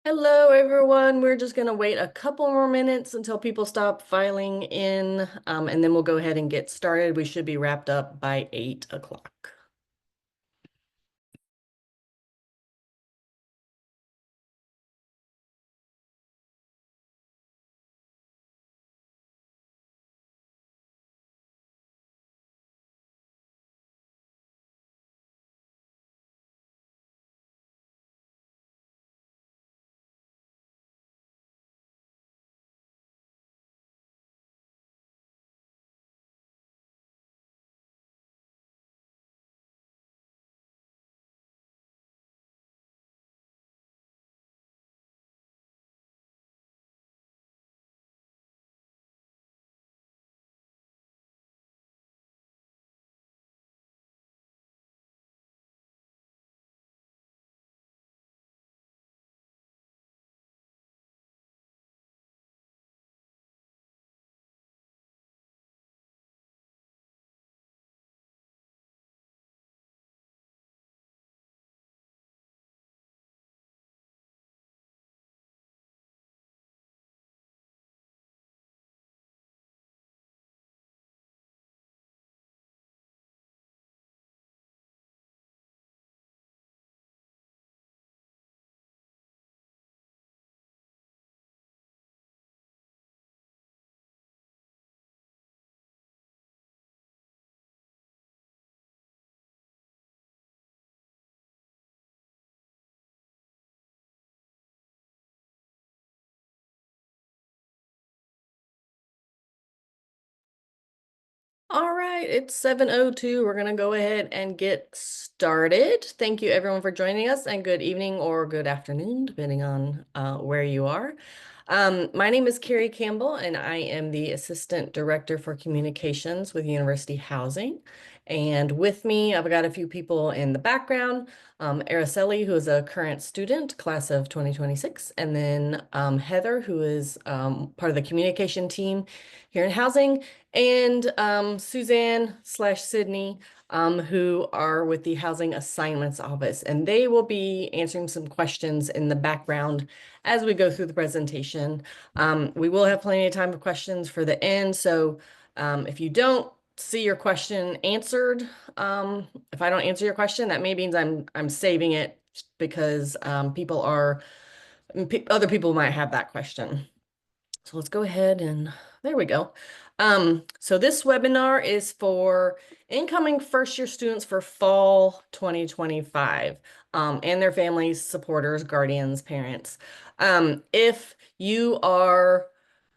Hello, everyone. We're just going to wait a couple more minutes until people stop filing in, and then we'll go ahead and get started. We should be wrapped up by 8 o'clock. All right, it's 7:02. We're going to go ahead and get started. Thank you, everyone, for joining us, and good evening or good afternoon, depending on where you are. My name is Carrie Campbell, and I am the Assistant Director for Communications with University Housing. And with me, I've got a few people in the background. Araceli, who is a current student, class of 2026, and then Heather, who is part of the communication team here in Housing, and Suzanne/Sydney, who are with the Housing Assignments Office, and they will be answering some questions in the background as we go through the presentation. We will have plenty of time for questions for the end, so if you don't see your question answered, if I don't answer your question, that may means I'm saving it because other people might have that question. So let's go ahead and there we go. So this webinar is for incoming first year students for fall 2025, and their families, supporters, guardians, parents. If you are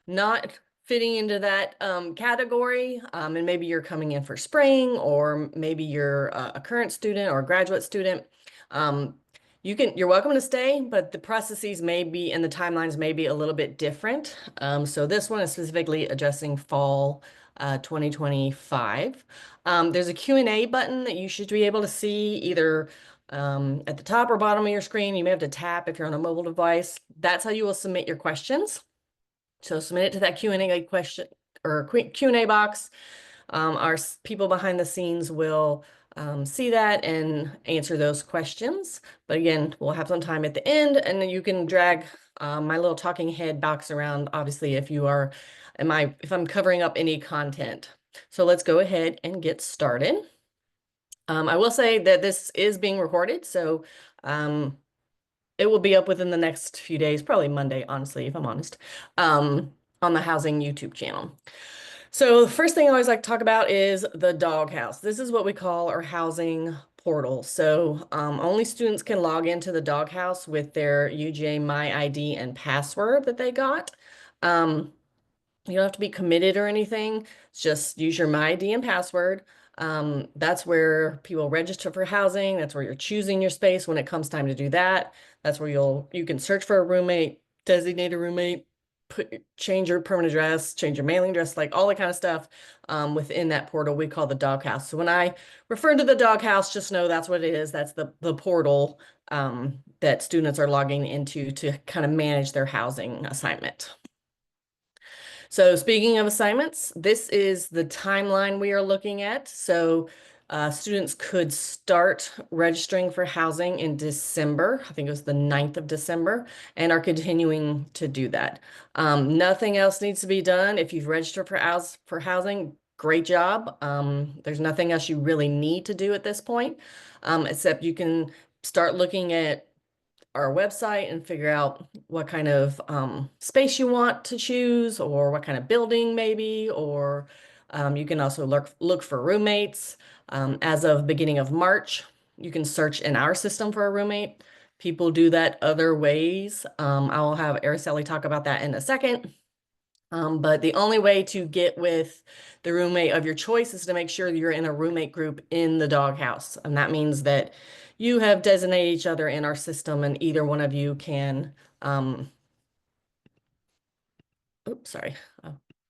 not fitting into that category, and maybe you're coming in for spring, or maybe you're a current student or a graduate student, um, you're welcome to stay, but the processes may be and the timelines may be a little bit different. So this one is specifically addressing fall 2025. There's a Q&A button that you should be able to see either at the top or bottom of your screen. You may have to tap if you're on a mobile device. That's how you will submit your questions. So submit it to that Q&A question or Q&A box. Our people behind the scenes will see that and answer those questions. But again, we'll have some time at the end, and then you can drag my little talking head box around, obviously, if I'm covering up any content. So let's go ahead and get started. I will say that this is being recorded, so it will be up within the next few days, probably Monday, honestly, if I'm honest, on the Housing YouTube channel. So the first thing I always like to talk about is the doghouse. This is what we call our housing portal. So only students can log into the doghouse with their UGA My ID and password that they got. Um, you don't have to be committed or anything. Just use your My ID and password. That's where people register for housing. That's where you're choosing your space when it comes time to do that. That's where you can search for a roommate, designate a roommate, change your permanent address, change your mailing address, like all that kind of stuff within that portal we call the doghouse. So when I refer to the doghouse, just know that's what it is. That's the portal that students are logging into to kind of manage their housing assignment. So speaking of assignments, this is the timeline we are looking at. So Students could start registering for housing in December. I think it was the 9th of December, and are continuing to do that. Nothing else needs to be done. If you've registered for housing, great job. There's nothing else you really need to do at this point, except you can start looking at our website and figure out what kind of space you want to choose, or what kind of building maybe, or you can also look for roommates. As of beginning of March, you can search in our system for a roommate. People do that other ways. I'll have Araceli talk about that in a second. But the only way to get with the roommate of your choice is to make sure you're in a roommate group in the doghouse. And that means that you have designated each other in our system, and either one of you can, oops, sorry.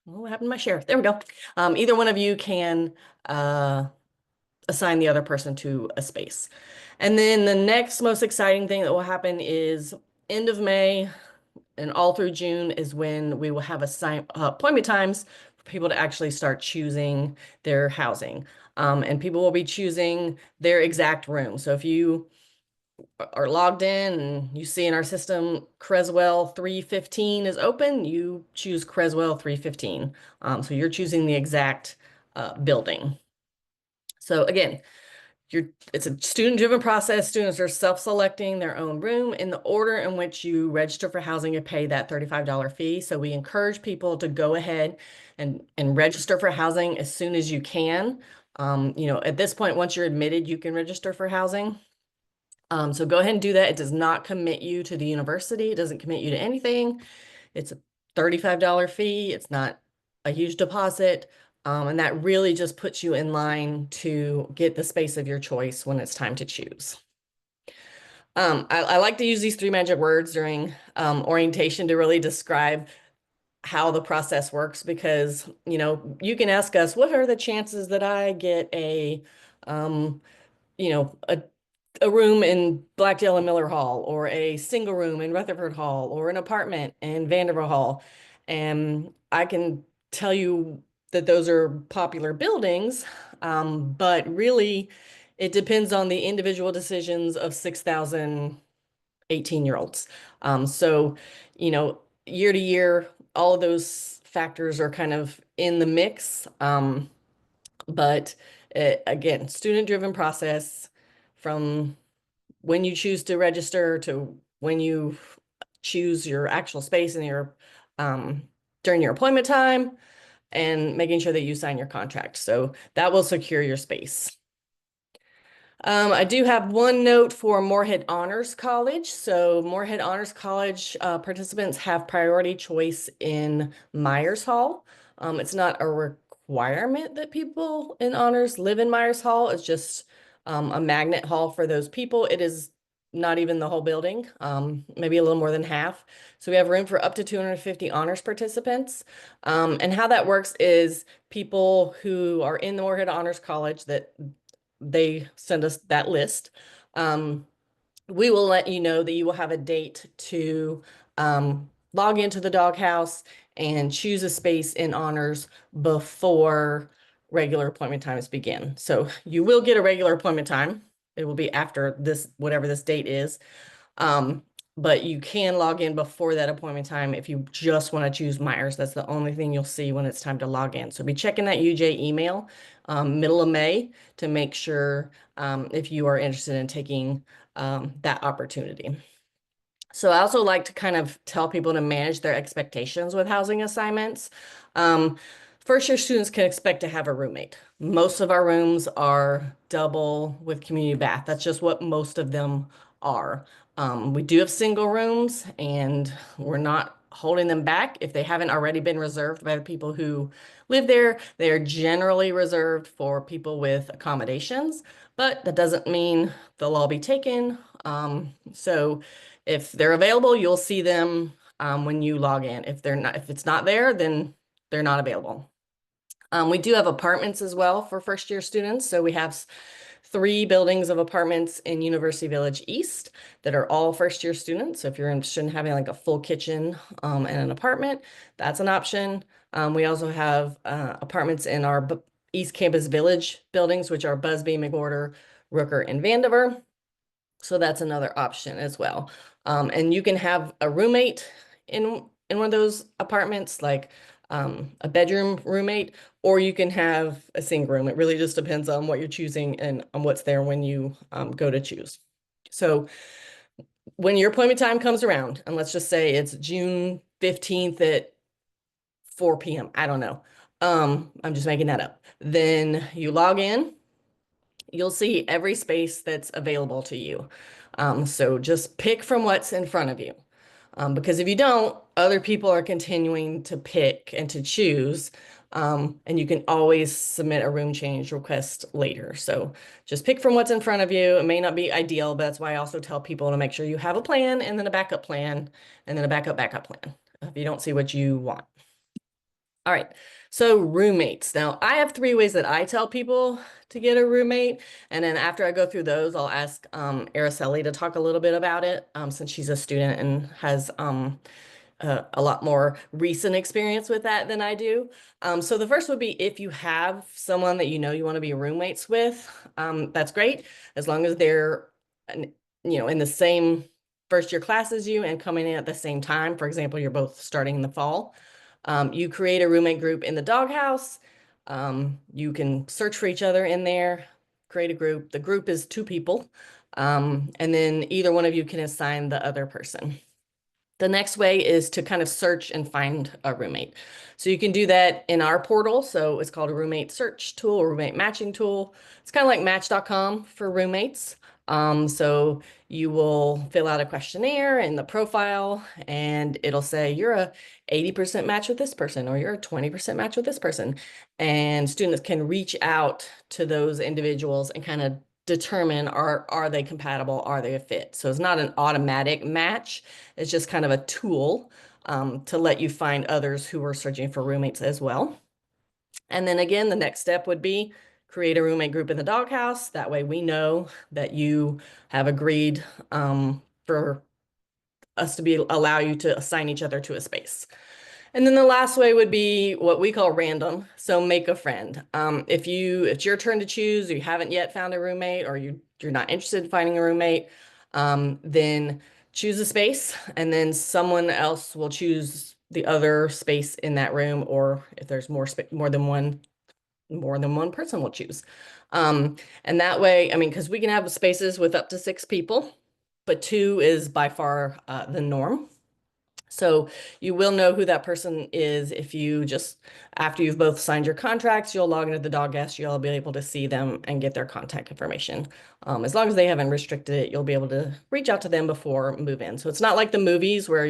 What happened to my share? There we go. Either one of you can assign the other person to a space. And then the next most exciting thing that will happen is end of May and all through June is when we will have appointment times for people to actually start choosing their housing. And people will be choosing their exact room. So if you are logged in and you see in our system Creswell 315 is open, you choose Creswell 315. So you're choosing the exact building. So again, it's a student-driven process. Students are self-selecting their own room in the order in which you register for housing and pay that $35 fee. So we encourage people to go ahead and register for housing as soon as you can. At this point, once you're admitted, you can register for housing. So go ahead and do that. It does not commit you to the university. It doesn't commit you to anything. It's a $35 fee. It's not a huge deposit. And that really just puts you in line to get the space of your choice when it's time to choose. I like to use these three magic words during orientation to really describe how the process works, because, you can ask us, what are the chances that I get a, you know, a a room in Blackdale and Miller Hall, or a single room in Rutherford Hall, or an apartment in Vanderbilt Hall. And I can tell you that those are popular buildings, but really it depends on the individual decisions of 6,000 18-year-olds. So, year to year, all of those factors are kind of in the mix. But again, student-driven process from when you choose to register to when you choose your actual space and your during your appointment time, and making sure that you sign your contract. So that will secure your space. I do have one note for Morehead Honors College. So Morehead Honors College participants have priority choice in Myers Hall. It's not a requirement that people in honors live in Myers Hall. It's just a magnet hall for those people. It is not even the whole building, maybe a little more than half. So we have room for up to 250 honors participants. And how that works is people who are in the Morehead Honors College, that they send us that list. We will let you know that you will have a date to log into the doghouse and choose a space in honors before regular appointment times begin. So you will get a regular appointment time. It will be after this, whatever this date is. But you can log in before that appointment time if you just want to choose Myers. That's the only thing you'll see when it's time to log in. So be checking that UJ email middle of May to make sure if you are interested in taking that opportunity. So I also like to kind of tell people to manage their expectations with housing assignments. First year students can expect to have a roommate. Most of our rooms are double with community bath. That's just what most of them are. We do have single rooms, and we're not holding them back. If they haven't already been reserved by the people who live there, they are generally reserved for people with accommodations, but that doesn't mean they'll all be taken. So if they're available, you'll see them when you log in. If it's not there, then they're not available. We do have apartments as well for first year students. So we have 3 buildings of apartments in University Village East that are all first year students. So if you're interested in having like a full kitchen and an apartment, that's an option. We also have apartments in our East Campus Village buildings, which are Busby, McWhorter, Rooker, and Vandiver. So that's another option as well. And you can have a roommate in one of those apartments, like a bedroom roommate, or you can have a single room. It really just depends on what you're choosing and on what's there when you go to choose. So when your appointment time comes around, and let's just say it's June 15th at 4 p.m. I don't know. I'm just making that up. Then you log in, you'll see every space that's available to you. So just pick from what's in front of you. Because if you don't, other people are continuing to pick and to choose. And you can always submit a room change request later. So just pick from what's in front of you. It may not be ideal, but that's why I also tell people to make sure you have a plan and then a backup plan and then a backup plan if you don't see what you want. All right, so roommates. Now, I have 3 ways that I tell people to get a roommate. And then after I go through those, I'll ask Araceli to talk a little bit about it since she's a student and has a lot more recent experience with that than I do. So the first would be if you have someone that you know you want to be roommates with, that's great, as long as they're, in the same first year class as you and coming in at the same time. For example, you're both starting in the fall. You create a roommate group in the doghouse. You can search for each other in there, create a group. The group is 2 people. And then either one of you can assign the other person. The next way is to kind of search and find a roommate. So you can do that in our portal. So it's called a roommate search tool or roommate matching tool. It's kind of like match.com for roommates. So you will fill out a questionnaire in the profile and it'll say you're a 80% match with this person or you're a 20% match with this person. And students can reach out to those individuals and kind of determine are they compatible, are they a fit? So it's not an automatic match. It's just kind of a tool to let you find others who are searching for roommates as well. And then again, the next step would be create a roommate group in the doghouse. That way we know that you have agreed for us to allow you to assign each other to a space. And then the last way would be what we call random. So make a friend. If it's your turn to choose, you haven't yet found a roommate, or you're not interested in finding a roommate, then choose a space, and then someone else will choose the other space in that room, or if there's more than one person will choose. And that way, I mean, because we can have spaces with up to 6 people, but 2 is by far the norm. So you will know who that person is if you just, after you've both signed your contracts, you'll log into the doghouse, you'll be able to see them and get their contact information. As long as they haven't restricted it, you'll be able to reach out to them before move in. So it's not like the movies where,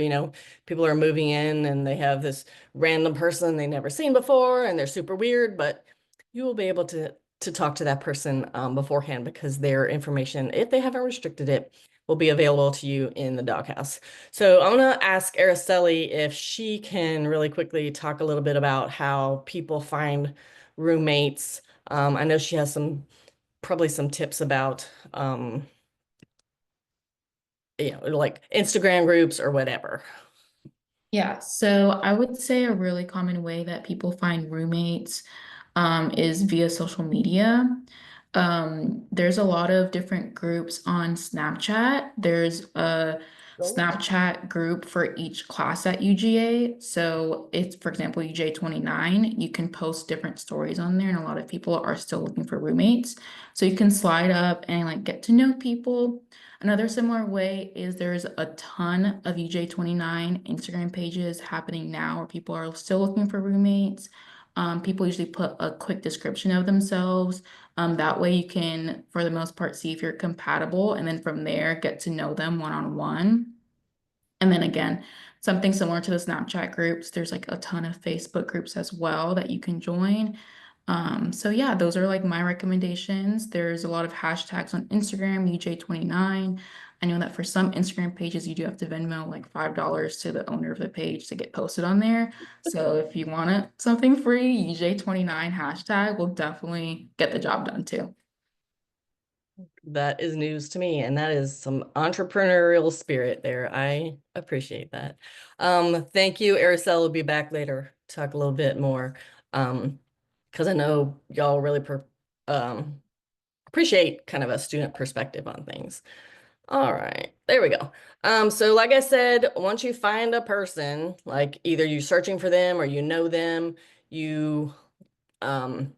people are moving in and they have this random person they never seen before and they're super weird, but you will be able to talk to that person beforehand because their information, if they haven't restricted it, will be available to you in the doghouse. So I'm going to ask Araceli if she can really quickly talk a little bit about how people find roommates. I know she has probably some tips about, like Instagram groups or whatever. Yeah, so I would say a really common way that people find roommates is via social media. There's a lot of different groups on Snapchat. There's a Snapchat group for each class at UGA. So it's, for example, UGA 29, you can post different stories on there, and a lot of people are still looking for roommates. So you can slide up and like get to know people. Another similar way is there's a ton of UJ 29 Instagram pages happening now where people are still looking for roommates. People usually put a quick description of themselves. That way you can, for the most part, see if you're compatible and then from there get to know them one-on-one. And then again, something similar to the Snapchat groups, there's like a ton of Facebook groups as well that you can join. So yeah, those are like my recommendations. There's a lot of hashtags on Instagram, UJ29. I know that for some Instagram pages, you do have to Venmo like $5 to the owner of the page to get posted on there. So if you want something free, UJ29 hashtag will definitely get the job done too. That is news to me, and that is some entrepreneurial spirit there. I appreciate that. Thank you. Araceli will be back later, talk a little bit more. because I know y'all really um, appreciate kind of a student perspective on things. All right, there we go. So like I said, once you find a person, like either you're searching for them or you know them, you um,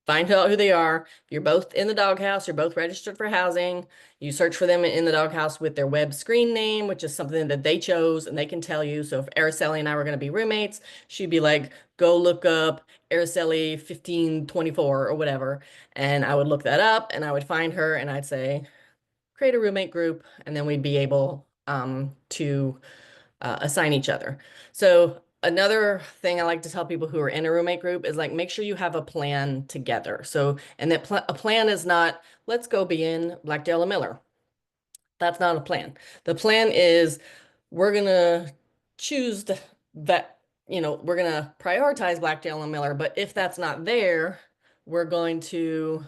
find out who they are. You're both in the doghouse, you're both registered for housing. You search for them in the doghouse with their web screen name, which is something that they chose and they can tell you. So if Araceli and I were going to be roommates, she'd be like, go look up Araceli 1524 or whatever. And I would look that up and I would find her and I'd say, create a roommate group, and then we'd be able to assign each other. So another thing I like to tell people who are in a roommate group is like, make sure you have a plan together. So, and that a plan is not, let's go be in Blackdale and Miller. That's not a plan. The plan is we're gonna choose that, we're gonna prioritize Blackdale and Miller, but if that's not there, we're going to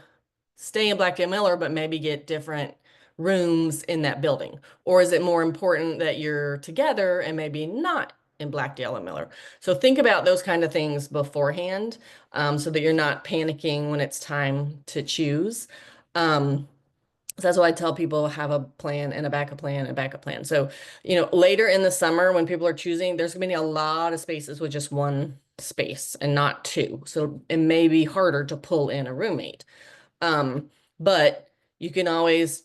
stay in Blackdale Miller, but maybe get different rooms in that building? Or is it more important that you're together and maybe not in Blackdale and Miller? So think about those kind of things beforehand, so that you're not panicking when it's time to choose. So that's why I tell people have a plan and a backup plan and a backup plan. So, later in the summer when people are choosing, there's gonna be a lot of spaces with just one space and not two. So it may be harder to pull in a roommate. But you can always,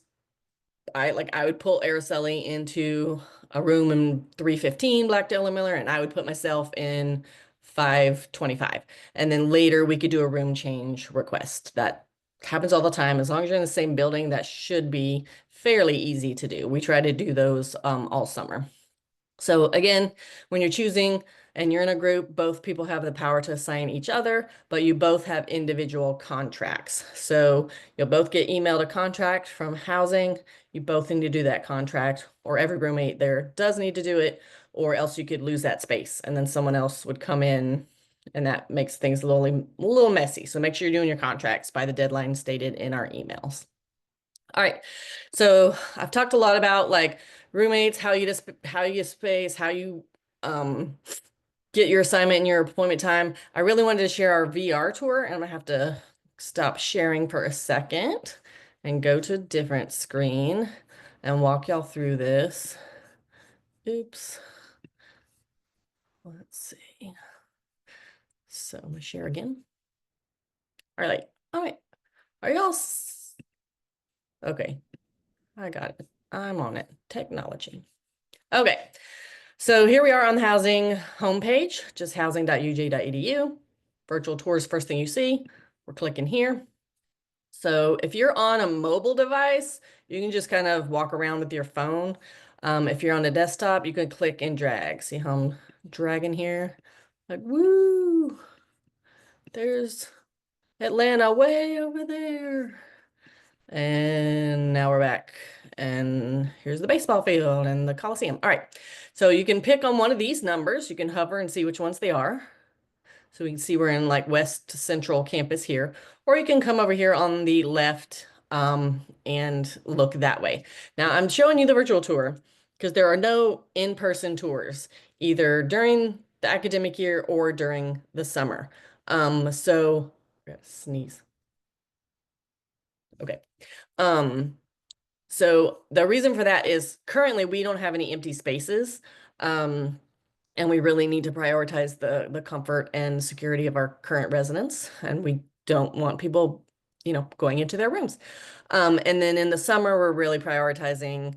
I would pull Araceli into a room in 315 Blackdale and Miller, and I would put myself in 525. And then later we could do a room change request. That happens all the time. As long as you're in the same building, that should be fairly easy to do. We try to do those all summer. So again, when you're choosing and you're in a group, both people have the power to assign each other, but you both have individual contracts. So you'll both get emailed a contract from housing. You both need to do that contract, or every roommate there does need to do it, or else you could lose that space and then someone else would come in and that makes things a little messy. So make sure you're doing your contracts by the deadline stated in our emails. All right. So I've talked a lot about like roommates, how you get space, how you get your assignment and your appointment time. I really wanted to share our VR tour, and I'm gonna have to stop sharing for a second and go to a different screen and walk y'all through this. Oops. Let's see. So I'm gonna share again. All right. All right. Are y'all okay? I got it. I'm on it. Technology. Okay. So here we are on the housing homepage, just housing.uga.edu. Virtual tours, first thing you see. We're clicking here. So if you're on a mobile device, you can just kind of walk around with your phone. If you're on a desktop, you can click and drag. See how I'm dragging here? Like, woo! There's Atlanta way over there. And now we're back. And here's the baseball field and the Coliseum. All right. So you can pick on one of these numbers. You can hover and see which ones they are. So we can see we're in like West Central campus here. Or you can come over here on the left and look that way. Now I'm showing you the virtual tour because there are no in-person tours either during the academic year or during the summer. So I gotta sneeze. Okay. Um, so the reason for that is currently we don't have any empty spaces. And we really need to prioritize the comfort and security of our current residents. And we don't want people, going into their rooms. And then in the summer, we're really prioritizing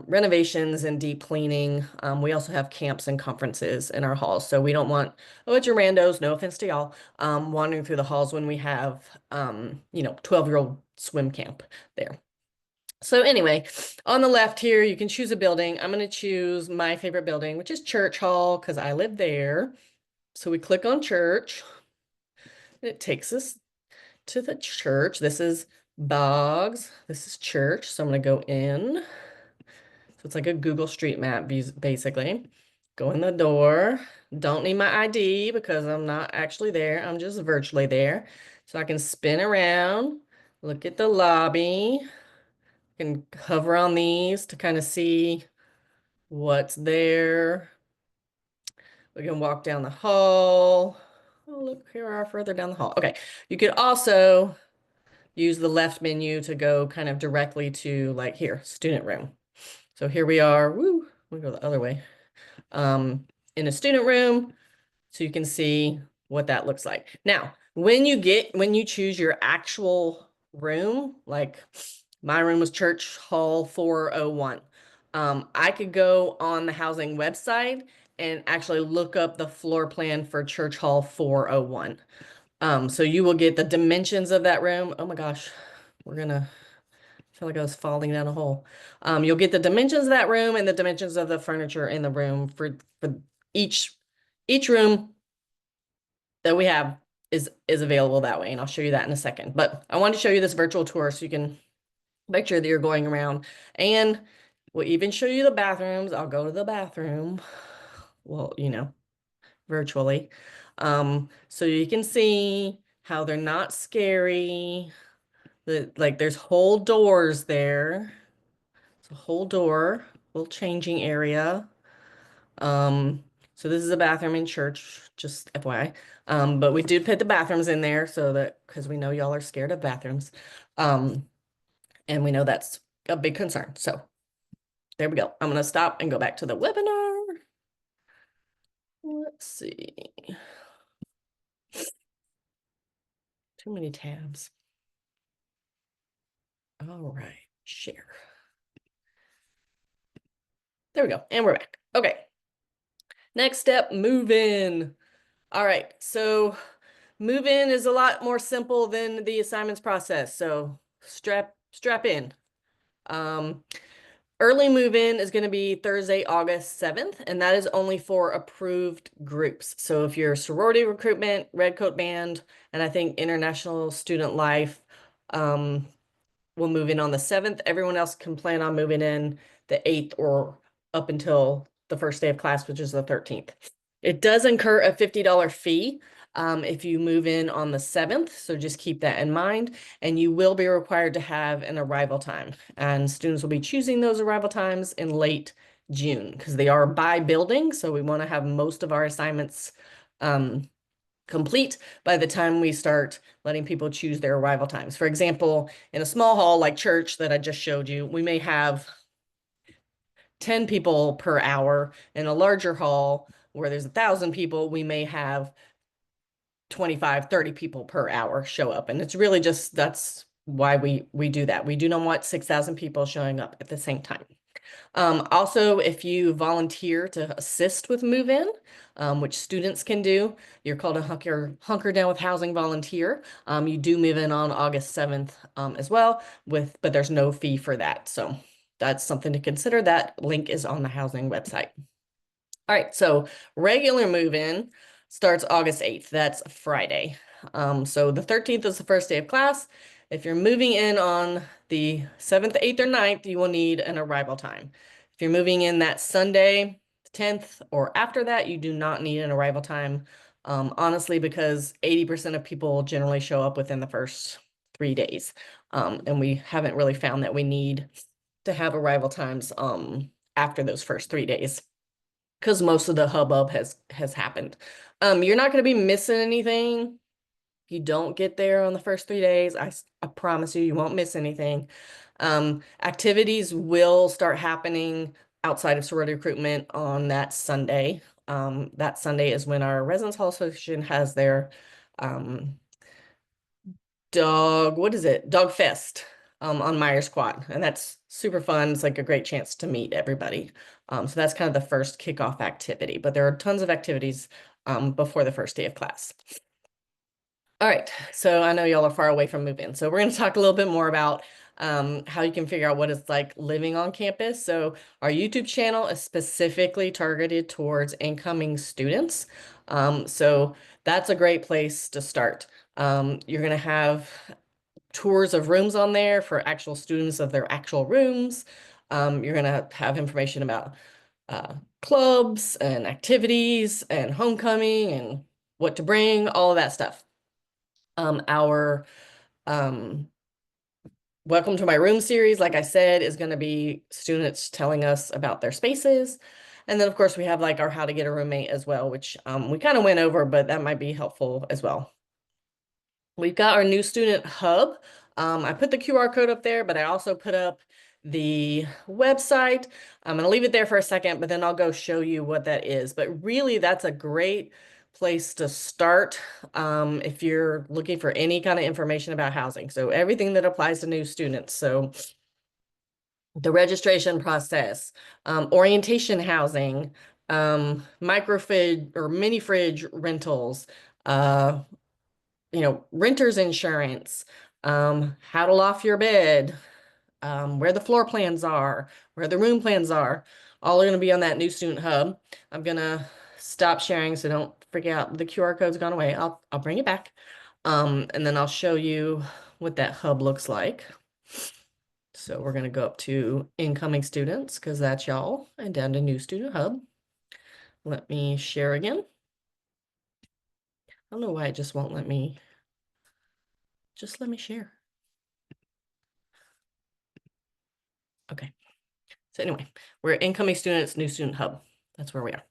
renovations and deep cleaning. We also have camps and conferences in our halls. So we don't want a bunch of randos, no offense to y'all, wandering through the halls when we have, 12-year-old swim camp there. So anyway, on the left here, you can choose a building. I'm going to choose my favorite building, which is Church Hall, because I live there. So we click on church. And it takes us to the church. This is Boggs. This is church. So I'm going to go in. So it's like a Google Street Map, basically. Go in the door. Don't need my ID because I'm not actually there. I'm just virtually there. So I can spin around, look at the lobby. Can hover on these to kind of see what's there. We can walk down the hall. Oh, look, here we are further down the hall. Okay, you could also use the left menu to go kind of directly to like here, student room. So here we are, woo, we go the other way. In a student room, so you can see what that looks like. Now, when you choose your actual room, like my room was Church Hall 401. I could go on the housing website and actually look up the floor plan for Church Hall 401. So you will get the dimensions of that room. Oh my gosh, I feel like I was falling down a hole. You'll get the dimensions of that room and the dimensions of the furniture in the room for each room that we have is available that way, and I'll show you that in a second. But I wanted to show you this virtual tour so you can make sure that you're going around, and we'll even show you the bathrooms. I'll go to the bathroom, well, virtually, so you can see how they're not scary. Like there's whole doors there. It's a whole door, little changing area. Um, so this is a bathroom in church, just FYI. But we did put the bathrooms in there so that because we know y'all are scared of bathrooms. Um, and we know that's a big concern. So there we go. I'm gonna stop and go back to the webinar. Let's see. Too many tabs. All right, share. There we go. And we're back. Okay. Next step, move in. All right, so move in is a lot more simple than the assignments process. So strap in. Um, Early move in is going to be Thursday, August 7th, and that is only for approved groups. So if you're sorority recruitment, Red Coat Band, and I think International Student Life, will move in on the 7th. Everyone else can plan on moving in the 8th or up until the first day of class, which is the 13th. It does incur a $50 fee if you move in on the 7th, so just keep that in mind. And you will be required to have an arrival time. And students will be choosing those arrival times in late June because they are by building. So we want to have most of our assignments complete by the time we start letting people choose their arrival times. For example, in a small hall like church that I just showed you, we may have 10 people per hour. In a larger hall where there's 1,000 people, we may have 25, 30 people per hour show up. And it's really just, that's why we do that. We do not want 6,000 people showing up at the same time. Also, if you volunteer to assist with move-in, which students can do, you're called a hunker down with housing volunteer. You do move in on August 7th as well, but there's no fee for that. So that's something to consider. That link is on the housing website. All right, so regular move-in starts August 8th. That's Friday. So the 13th is the first day of class. If you're moving in on the 7th, 8th, or 9th, you will need an arrival time. If you're moving in that Sunday, 10th, or after that, you do not need an arrival time, honestly, because 80% of people generally show up within the first 3 days. And we haven't really found that we need to have arrival times after those first 3 days because most of the hubbub has happened. You're not going to be missing anything. If you don't get there on the first 3 days, I promise you won't miss anything. Activities will start happening outside of sorority recruitment on that Sunday. That Sunday is when our Residence Hall Association has their dawg fest on Myers Quad, and that's super fun. It's like a great chance to meet everybody. So that's kind of the first kickoff activity, but there are tons of activities before the first day of class. All right, so I know y'all are far away from move-in, so we're going to talk a little bit more about how you can figure out what it's like living on campus. So our YouTube channel is specifically targeted towards incoming students. So that's a great place to start. You're going to have tours of rooms on there for actual students of their actual rooms. You're going to have information about clubs and activities and homecoming and what to bring, all of that stuff. Our Welcome to My Room series, like I said, is going to be students telling us about their spaces. And then of course we have like our how to get a roommate as well, which we kind of went over, but that might be helpful as well. We've got our new student hub. I put the QR code up there, but I also put up the website. I'm going to leave it there for a second, but then I'll go show you what that is. But really, that's a great place to start if you're looking for any kind of information about housing. So everything that applies to new students. So the registration process, orientation housing, micro fridge or mini fridge rentals, renter's insurance, how to loft your bed, where the floor plans are, where the room plans are, all are going to be on that new student hub. I'm going to stop sharing, so don't freak out. The QR code's gone away. I'll bring it back. And then I'll show you what that hub looks like. So we're going to go up to incoming students because that's y'all, and down to new student hub. Let me share again. I don't know why it just won't let me. Just let me share. Okay. So anyway, we're incoming students, new student hub. That's where we are.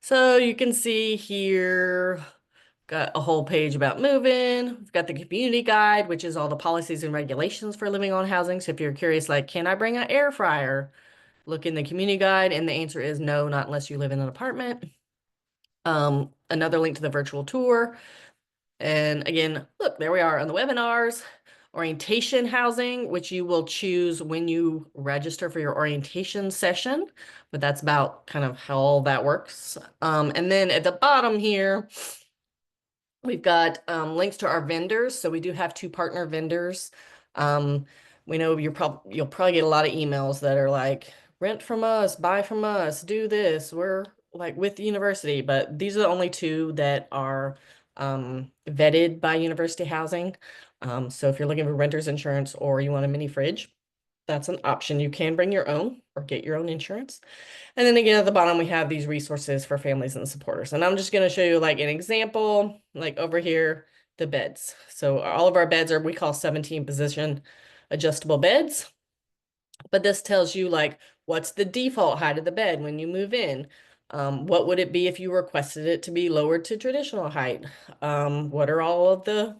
So you can see here, got a whole page about moving. We've got the community guide, which is all the policies and regulations for living on housing. So if you're curious, like, can I bring an air fryer? Look in the community guide, and the answer is no, not unless you live in an apartment. Another link to the virtual tour. And again, look, there we are on the webinars. Orientation housing, which you will choose when you register for your orientation session, but that's about kind of how all that works. And then at the bottom here, we've got links to our vendors. So we do have 2 partner vendors. We know you'll probably get a lot of emails that are like, rent from us, buy from us, do this. We're like with the university, but these are the only 2 that are vetted by University Housing. So if you're looking for renter's insurance or you want a mini fridge, that's an option. You can bring your own or get your own insurance. And then again, at the bottom, we have these resources for families and supporters. And I'm just going to show you like an example, like over here, the beds. So all of our beds are, we call 17 position adjustable beds. But this tells you like, what's the default height of the bed when you move in? What would it be if you requested it to be lowered to traditional height? What are all of the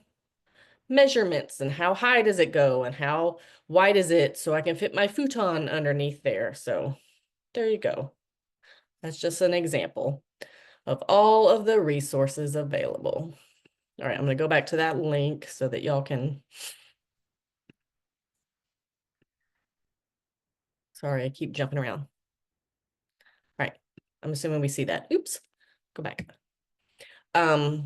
measurements and how high does it go and how wide is it so I can fit my futon underneath there? So there you go. That's just an example of all of the resources available. All right, I'm going to go back to that link so that y'all can. Sorry, I keep jumping around. All right, I'm assuming we see that. Oops, go back.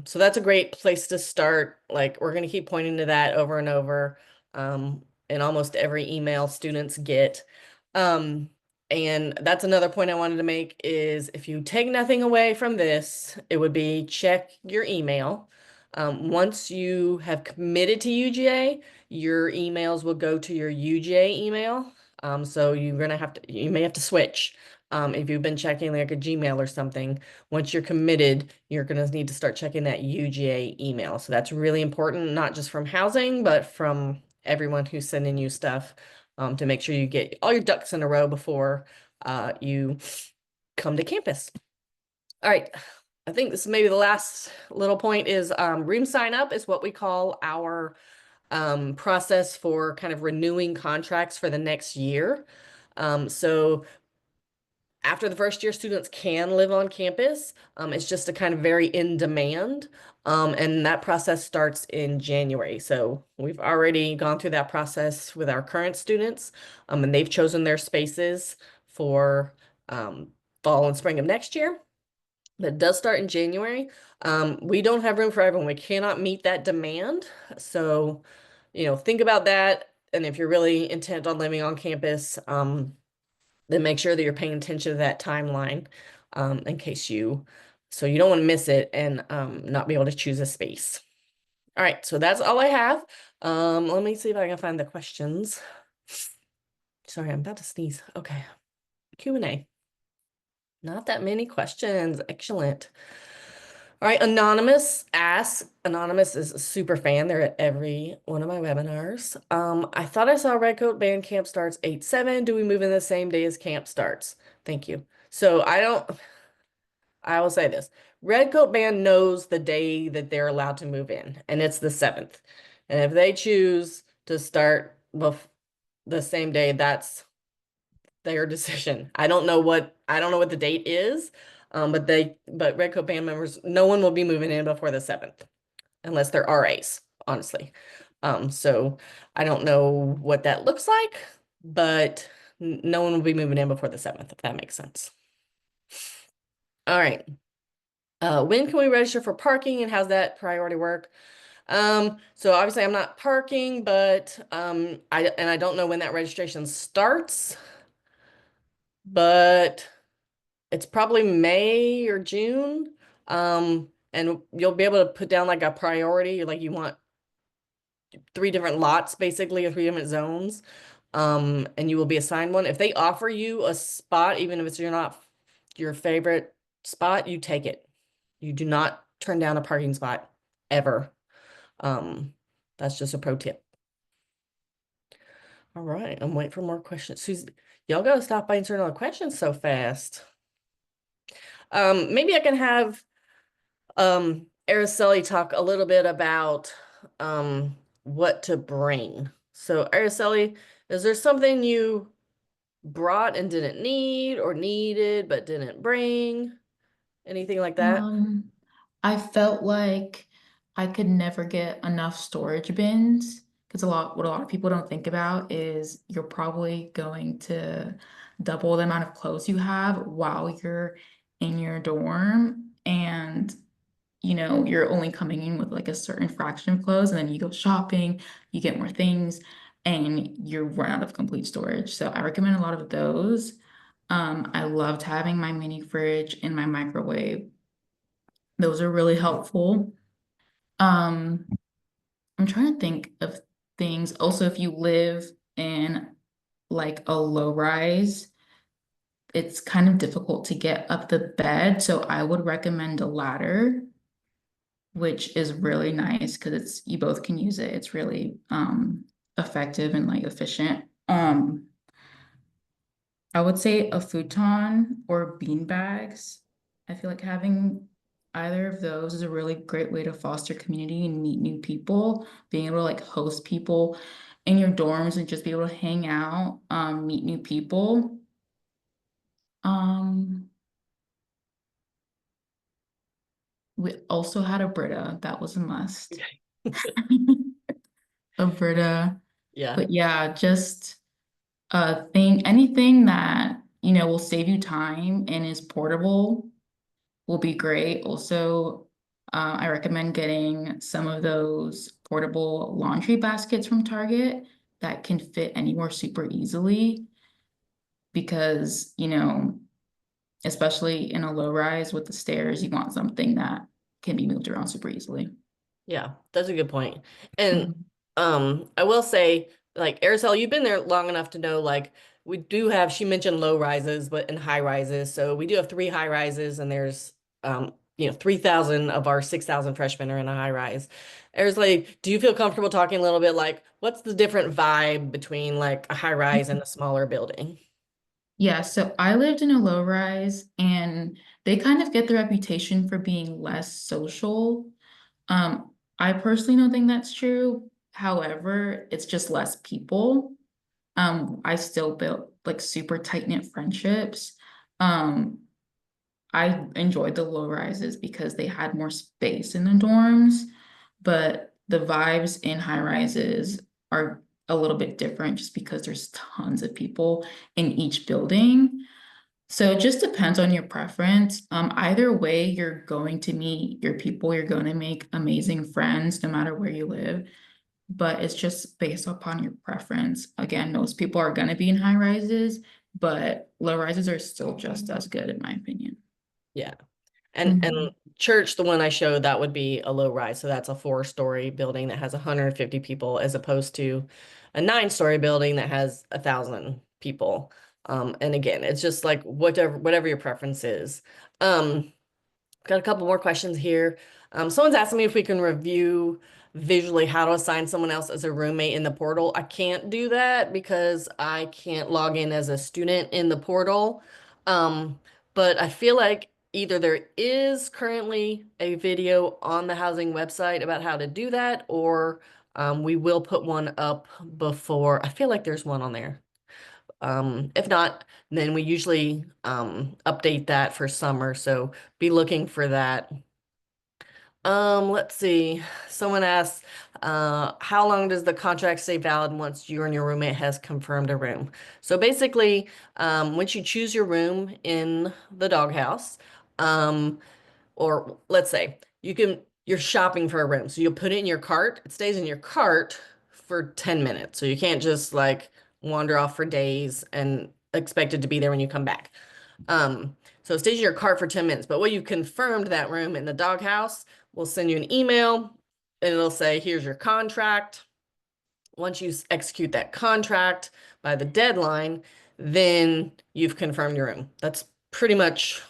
So that's a great place to start. Like, we're going to keep pointing to that over and over in almost every email students get. And that's another point I wanted to make is if you take nothing away from this, it would be check your email. Once you have committed to UGA, your emails will go to your UGA email. So you may have to switch. If you've been checking like a Gmail or something, once you're committed, you're going to need to start checking that UGA email. So that's really important, not just from housing, but from everyone who's sending you stuff to make sure you get all your ducks in a row before you come to campus. All right. I think this is maybe the last little point is room sign up is what we call our process for kind of renewing contracts for the next year. So after the first year, students can live on campus. It's just a kind of very in demand. And that process starts in January. So we've already gone through that process with our current students, and they've chosen their spaces for fall and spring of next year. That does start in January. We don't have room for everyone. We cannot meet that demand. So, think about that. And if you're really intent on living on campus, then make sure that you're paying attention to that timeline so you don't want to miss it and not be able to choose a space. All right, so that's all I have. Let me see if I can find the questions. Sorry, I'm about to sneeze. Okay, Q&A. Not that many questions. Excellent. All right, Anonymous asks. Anonymous is a super fan. They're at every one of my webinars. I thought I saw Redcoat Band Camp starts 8/7. Do we move in the same day as camp starts? Thank you. So I will say this. Red Coat Band knows the day that they're allowed to move in, and it's the 7th. And if they choose to start the same day, that's their decision. I don't know what the date is. But Red Coat Band members, no one will be moving in before the 7th unless they're RAs, honestly. So I don't know what that looks like, but no one will be moving in before the 7th, if that makes sense. All right. When can we register for parking and how's that priority work? So obviously I'm not parking, but I don't know when that registration starts, but it's probably May or June. And you'll be able to put down like a priority, like you want 3 different lots basically, or 3 different zones. And you will be assigned one. If they offer you a spot, even if it's you're not your favorite spot, you take it. You do not turn down a parking spot ever. Um, that's just a pro tip. All right, I'm waiting for more questions. Susie, y'all gotta stop answering all the questions so fast. Maybe I can have Araceli talk a little bit about what to bring. So Araceli, is there something you brought and didn't need or needed but didn't bring? Anything like that? Um, I felt like I could never get enough storage bins because what a lot of people don't think about is you're probably going to double the amount of clothes you have while you're in your dorm, and you're only coming in with like a certain fraction of clothes, and then you go shopping, you get more things, and you run out of complete storage. So I recommend a lot of those. I loved having my mini fridge and my microwave. Those are really helpful. Um, I'm trying to think of things. Also, if you live in like a low rise, it's kind of difficult to get up the bed. So I would recommend a ladder, which is really nice because you both can use it. It's really effective and like efficient. I would say a futon or bean bags. I feel like having either of those is a really great way to foster community and meet new people, being able to like host people in your dorms and just be able to hang out, meet new people. Um, we also had a Brita. That was a must. A Brita. Yeah. But yeah, just anything that, will save you time and is portable will be great. Also, I recommend getting some of those portable laundry baskets from Target that can fit anywhere super easily because, especially in a low rise with the stairs, you want something that can be moved around super easily. Yeah, that's a good point. And Mhm. I will say, like Araceli, you've been there long enough to know, like we do have. She mentioned low rises, but and high rises. So we do have 3 high rises, and there's 3,000 of our 6,000 freshmen are in a high rise. Araceli, do you feel comfortable talking a little bit like what's the different vibe between like a high rise and a smaller building? Yeah, so I lived in a low rise and they kind of get the reputation for being less social. I personally don't think that's true. However, it's just less people. I still built like super tight-knit friendships. Um, I enjoyed the low rises because they had more space in the dorms, but the vibes in high rises are a little bit different just because there's tons of people in each building. So it just depends on your preference. Either way, you're going to meet your people, you're going to make amazing friends no matter where you live, but it's just based upon your preference. Again, most people are going to be in high rises, but low rises are still just as good, in my opinion. Yeah. And Mhm. church, the one I showed, that would be a low rise. So that's a 4-story building that has 150 people as opposed to a 9-story building that has 1,000 people. And again, it's just like whatever your preference is. Got a couple more questions here. Someone's asking me if we can review visually how to assign someone else as a roommate in the portal. I can't do that because I can't log in as a student in the portal. Um, but I feel like either there is currently a video on the housing website about how to do that, or we will put one up before. I feel like there's one on there. If not, then we usually update that for summer, so be looking for that. Let's see. Someone asked, how long does the contract stay valid once you and your roommate has confirmed a room? So basically, once you choose your room in the doghouse, um, or let's say you're shopping for a room. So you'll put it in your cart. It stays in your cart for 10 minutes. So you can't just like wander off for days and expect it to be there when you come back. So it stays in your cart for 10 minutes. But when you confirmed that room in the doghouse, we'll send you an email and it'll say, here's your contract. Once you execute that contract by the deadline, then you've confirmed your room. That's pretty much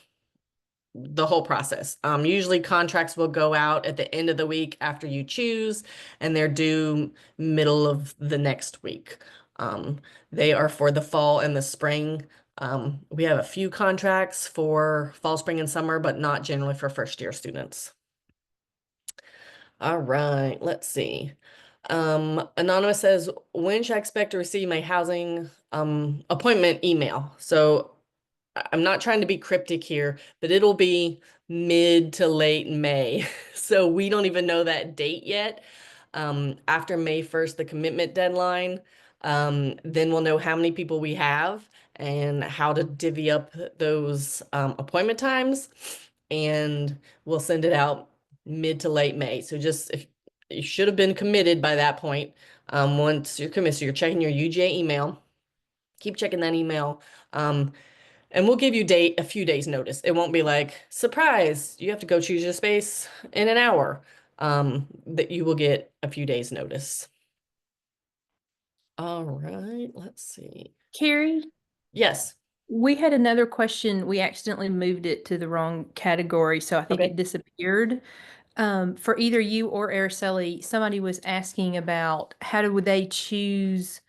the whole process. Usually contracts will go out at the end of the week after you choose, and they're due middle of the next week. Um, they are for the fall and the spring. We have a few contracts for fall, spring, and summer, but not generally for first year students. All right, let's see. Anonymous says, when should I expect to receive my housing appointment email? So I'm not trying to be cryptic here, but it'll be mid to late May. So we don't even know that date yet. After May 1st, the commitment deadline, then we'll know how many people we have and how to divvy up those appointment times. And we'll send it out mid to late May. So just if you should have been committed by that point. Once you're committed, so you're checking your UGA email, keep checking that email. And we'll give you a few days notice. It won't be like, surprise, you have to go choose your space in an hour. That you will get a few days notice. All right, let's see. Carrie, Yes. we had another question. We accidentally moved it to the wrong category, so I think it Okay. disappeared. For either you or Araceli, somebody was asking about how would they choose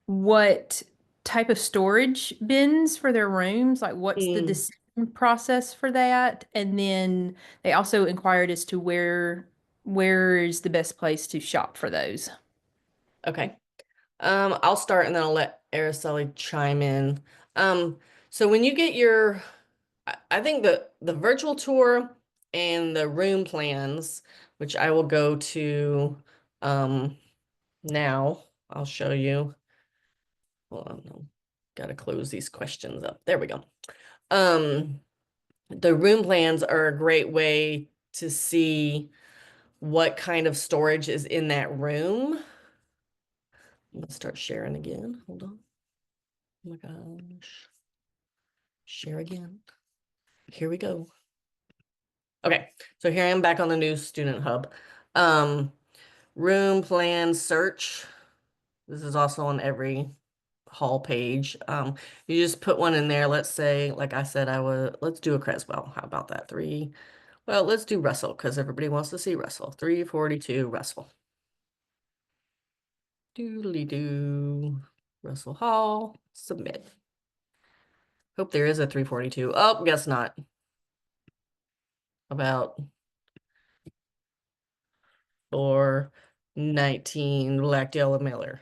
what type of storage bins for their rooms? Like, what's the Mm, decision process for that? And then they also inquired as to where is the best place to shop for those. okay. I'll start and then I'll let Araceli chime in. Um, so when you get your, I think the virtual tour and the room plans, which I will go to now, I'll show you. Hold on, no, gotta close these questions up. There we go. Um, the room plans are a great way to see what kind of storage is in that room. I'm gonna start sharing again. Hold on. Oh my gosh. Share again. Here we go. Okay, so here I am back on the new student hub. Room plan search. This is also on every hall page. You just put one in there. Let's say, like I said, let's do a Creswell. How about that? Well, let's do Russell because everybody wants to see Russell. 342 Russell. Doodly doo. Russell Hall. Submit. Hope there is a 342. Oh, guess not. About 419 Blackdale Miller.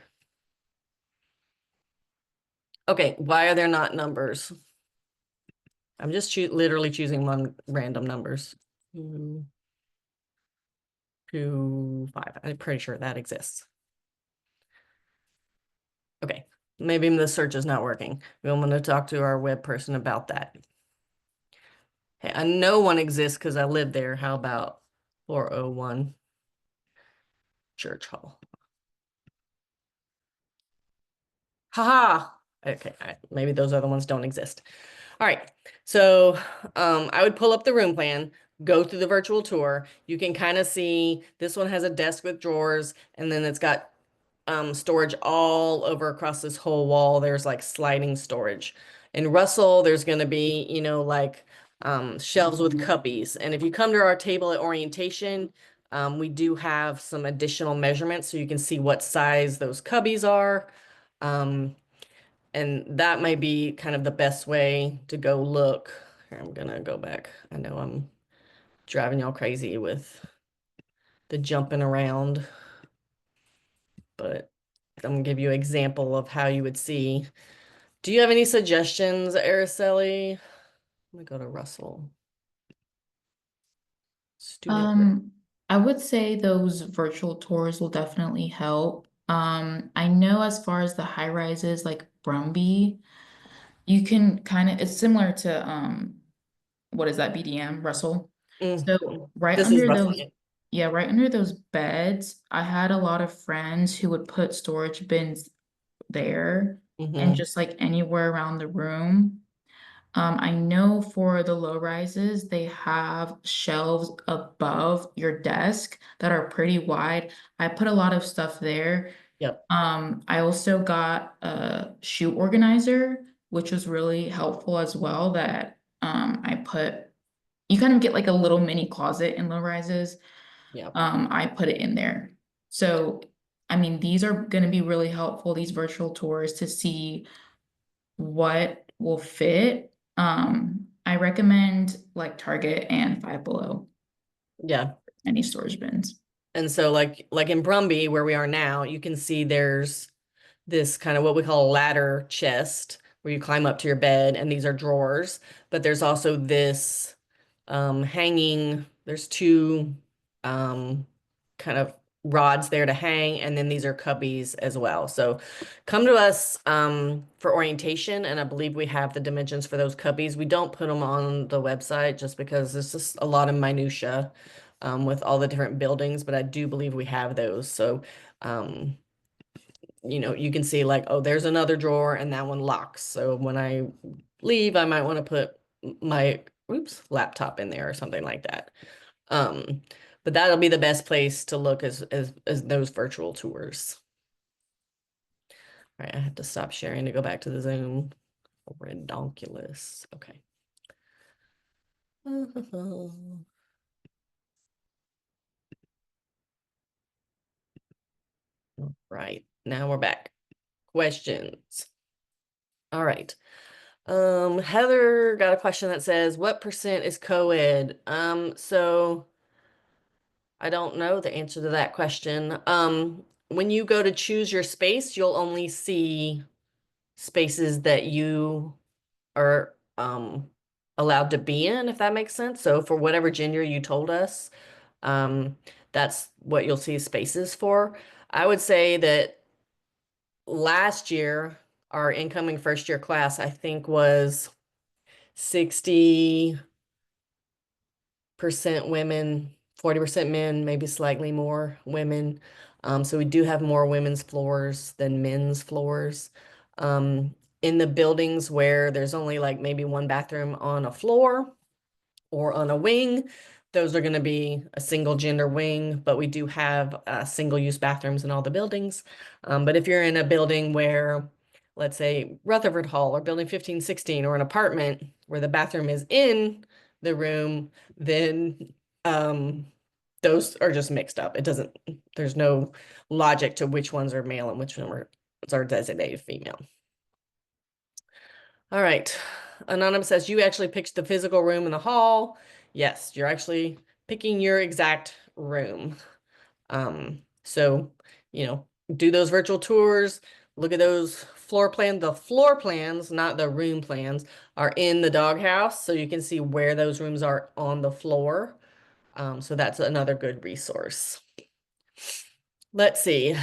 Okay, why are there not numbers? I'm just literally choosing one random numbers. 2, 5. I'm pretty sure that exists. Okay, maybe the search is not working. I'm going to talk to our web person about that. Hey, I know one exists because I live there. How about 401 Church Hall? Haha. Okay, maybe those other ones don't exist. All right, so I would pull up the room plan, go through the virtual tour. You can kind of see this one has a desk with drawers, and then it's got storage all over across this whole wall. There's like sliding storage. In Russell, there's going to be, like shelves with cubbies. And if you come to our table at orientation, we do have some additional measurements so you can see what size those cubbies are. And that might be kind of the best way to go look. Here, I'm gonna go back. I know I'm driving y'all crazy with the jumping around, but I'm gonna give you an example of how you would see. Do you have any suggestions, Araceli? Let me go to Russell. Student. I would say those virtual tours will definitely help. I know as far as the high rises like Brumby, you can kind of, it's similar to what is that, BDM, Russell? So right This is under those, Russell. yeah, right under those beds, I had a lot of friends who would put storage bins there and Mm-hmm. just like anywhere around the room. I know for the low rises, they have shelves above your desk that are pretty wide. I put a lot of stuff there. Yep. I also got a shoe organizer, which was really helpful as well, that I put, you kind of get like a little mini closet in low rises. Yep. I put it in there. So, I mean, these are going to be really helpful, these virtual tours, to see what will fit. I recommend like Target and Five Below, Yeah. any storage bins. And so like in Brumby, where we are now, you can see there's this kind of what we call a ladder chest where you climb up to your bed, and these are drawers. But there's also this hanging, there's two kind of rods there to hang, and then these are cubbies as well. So come to us for orientation, and I believe we have the dimensions for those cubbies. We don't put them on the website just because there's just a lot of minutia with all the different buildings, but I do believe we have those. So you can see like, oh, there's another drawer and that one locks. So when I leave, I might want to put my laptop in there or something like that. Um, but that'll be the best place to look as those virtual tours. All right, I have to stop sharing to go back to the Zoom. Redonkulous. Okay. All right, now we're back. Questions. All right. Heather got a question that says, what percent is co-ed? So I don't know the answer to that question. When you go to choose your space, you'll only see spaces that you are allowed to be in, if that makes sense. So for whatever gender you told us, that's what you'll see spaces for. I would say that last year, our incoming first year class, I think was 60% women, 40% men, maybe slightly more women. So we do have more women's floors than men's floors. In the buildings where there's only like maybe one bathroom on a floor or on a wing, those are going to be a single gender wing, but we do have single use bathrooms in all the buildings. But if you're in a building where, let's say Rutherford Hall or building 1516 or an apartment where the bathroom is in the room, then those are just mixed up. There's no logic to which ones are male and which ones are designated female. All right. Anonymous says, you actually picked the physical room in the hall. Yes, you're actually picking your exact room. So, do those virtual tours, look at those floor plans. The floor plans, not the room plans, are in the doghouse. So you can see where those rooms are on the floor. So that's another good resource. Let's see.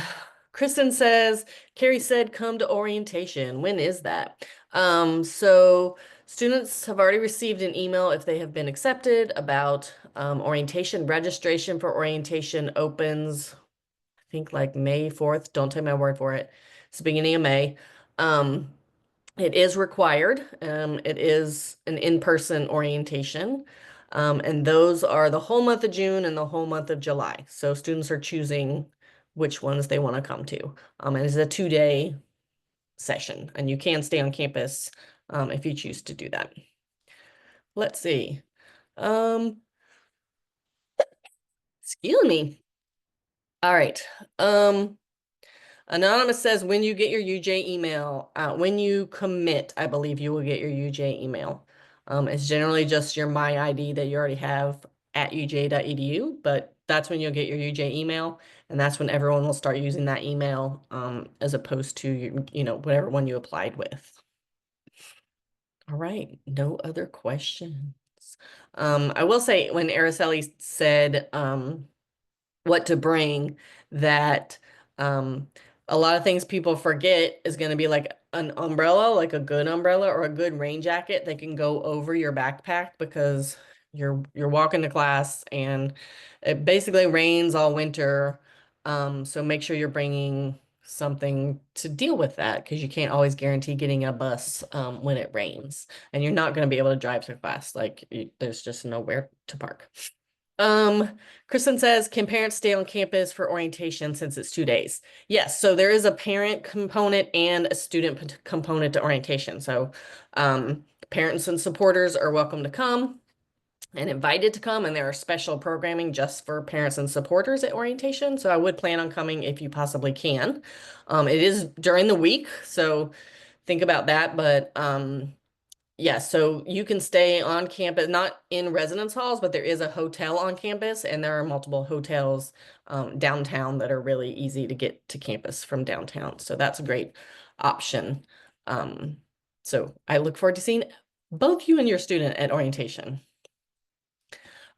Kristen says, Carrie said, come to orientation. When is that? So students have already received an email if they have been accepted about orientation. Registration for orientation opens, I think like May 4th. Don't take my word for it. It's the beginning of May. It is required. It is an in-person orientation. And those are the whole month of June and the whole month of July. So students are choosing which ones they want to come to. And it's a 2-day session, and you can stay on campus if you choose to do that. Let's see. Excuse me. All right. Anonymous says, when you get your UJ email, when you commit, I believe you will get your UJ email. It's generally just your My ID that you already have at uga.edu, but that's when you'll get your UGA email, and that's when everyone will start using that email, as opposed to, whatever one you applied with. All right, no other questions. I will say when Araceli said, what to bring, that a lot of things people forget is going to be like an umbrella, like a good umbrella or a good rain jacket that can go over your backpack, because you're walking to class and it basically rains all winter. So make sure you're bringing something to deal with that, because you can't always guarantee getting a bus when it rains, and you're not going to be able to drive to class. Like there's just nowhere to park. Kristen says, can parents stay on campus for orientation since it's 2 days? Yes, so there is a parent component and a student component to orientation. So parents and supporters are welcome to come and invited to come, and there are special programming just for parents and supporters at orientation. So I would plan on coming if you possibly can. It is during the week, so think about that. But yeah, so you can stay on campus, not in residence halls, but there is a hotel on campus, and there are multiple hotels downtown that are really easy to get to campus from downtown. So that's a great option. So I look forward to seeing both you and your student at orientation.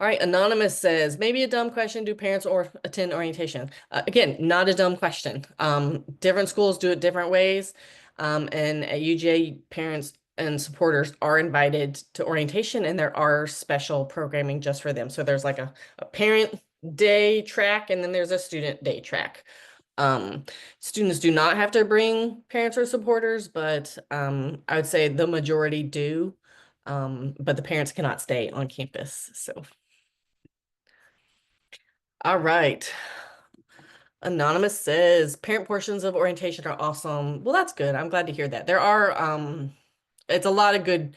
All right, Anonymous says, maybe a dumb question, do parents or attend orientation? Again, not a dumb question. Different schools do it different ways. And at UGA, parents and supporters are invited to orientation, and there are special programming just for them. So there's like a parent day track, and then there's a student day track. Students do not have to bring parents or supporters, but I would say the majority do. But the parents cannot stay on campus. So all right. Anonymous says parent portions of orientation are awesome. Well, that's good. I'm glad to hear that. There are it's a lot of good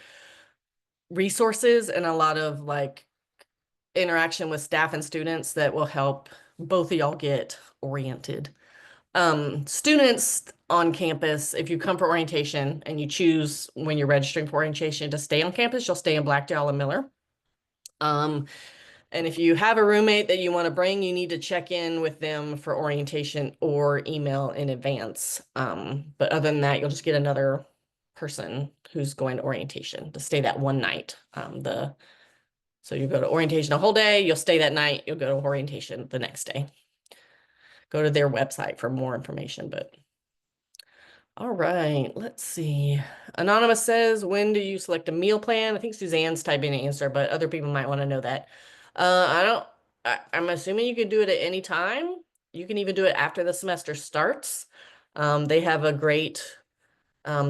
resources and a lot of like interaction with staff and students that will help both of y'all get oriented. Students on campus, if you come for orientation and you choose when you're registering for orientation to stay on campus, you'll stay in Blackdale and Miller. And if you have a roommate that you want to bring, you need to check in with them for orientation or email in advance. But other than that, you'll just get another person who's going to orientation to stay that one night. So you go to orientation a whole day, you'll stay that night, you'll go to orientation the next day. Go to their website for more information, but all right, let's see. Anonymous says, when do you select a meal plan? I think Suzanne's typing an answer, but other people might want to know that. I'm assuming you can do it at any time. You can even do it after the semester starts. They have a great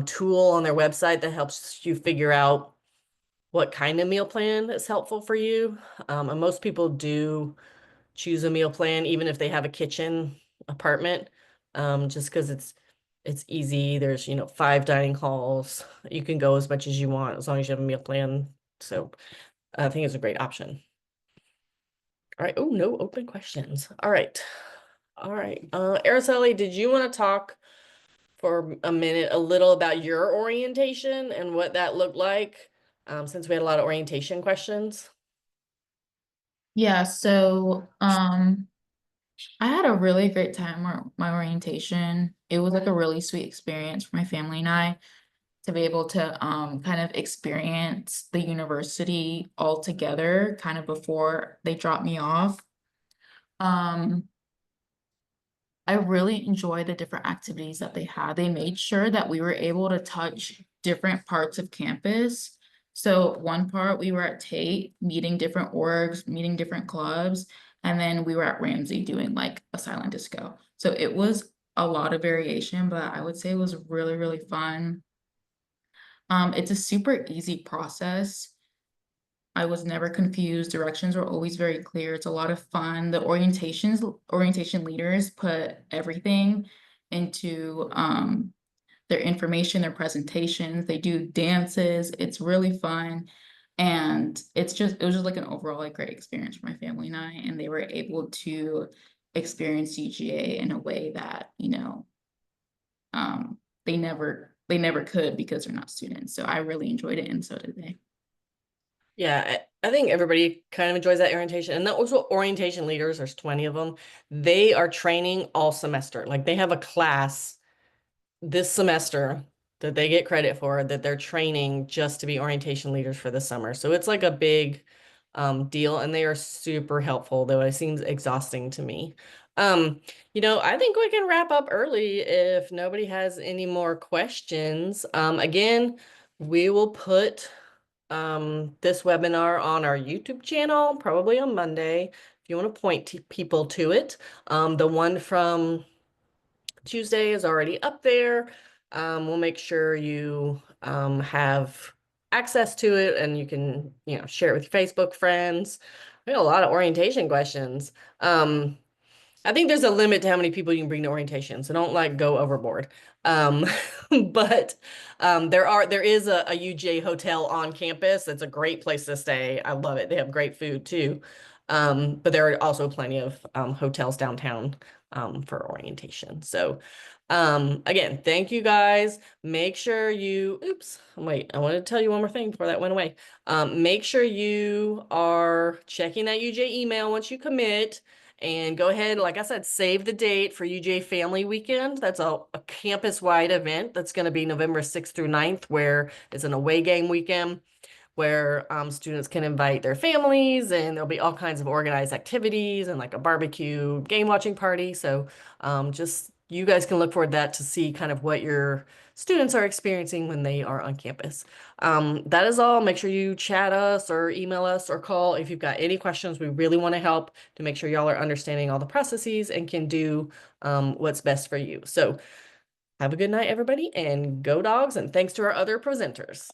tool on their website that helps you figure out what kind of meal plan is helpful for you. And most people do choose a meal plan, even if they have a kitchen apartment, just because it's easy. There's, 5 dining halls. You can go as much as you want as long as you have a meal plan. So I think it's a great option. All right. Oh, no open questions. All right. All right. Araceli, did you want to talk for a minute a little about your orientation and what that looked like? Since we had a lot of orientation questions. Yeah, so I had a really great time at my orientation. It was like a really sweet experience for my family and I to be able to kind of experience the university all together kind of before they dropped me off. Um, I really enjoyed the different activities that they had. They made sure that we were able to touch different parts of campus. So one part we were at Tate meeting different orgs, meeting different clubs, and then we were at Ramsey doing like a silent disco. So it was a lot of variation, but I would say it was really, really fun. It's a super easy process. I was never confused. Directions were always very clear. It's a lot of fun. The orientation leaders put everything into their information, their presentations. They do dances. It's really fun. And it was just like an overall like great experience for my family and I. And they were able to experience UGA in a way that, they never could because they're not students. So I really enjoyed it, and so did they. Yeah, I think everybody kind of enjoys that orientation. And that was what orientation leaders, there's 20 of them. They are training all semester. Like they have a class this semester that they get credit for that they're training just to be orientation leaders for the summer. So it's like a big deal and they are super helpful, though it seems exhausting to me. I think we can wrap up early if nobody has any more questions. Again, we will put this webinar on our YouTube channel, probably on Monday, if you want to point people to it. The one from Tuesday is already up there. We'll make sure you have access to it and you can, share it with your Facebook friends. We got a lot of orientation questions. I think there's a limit to how many people you can bring to orientation, so don't like go overboard. Um, but there is a UGA hotel on campus. It's a great place to stay. I love it. They have great food too. But there are also plenty of hotels downtown for orientation. So again, thank you guys. Make sure you, oops, wait, I wanted to tell you one more thing before that went away. Make sure you are checking that UGA email once you commit. And go ahead, like I said, save the date for UGA Family Weekend. That's a campus-wide event that's going to be November 6th through 9th, where it's an away game weekend where students can invite their families and there'll be all kinds of organized activities and like a barbecue game watching party. So just you guys can look forward to that to see kind of what your students are experiencing when they are on campus. That is all. Make sure you chat us or email us or call if you've got any questions. We really want to help to make sure y'all are understanding all the processes and can do what's best for you. So have a good night, everybody, and go dogs. And thanks to our other presenters.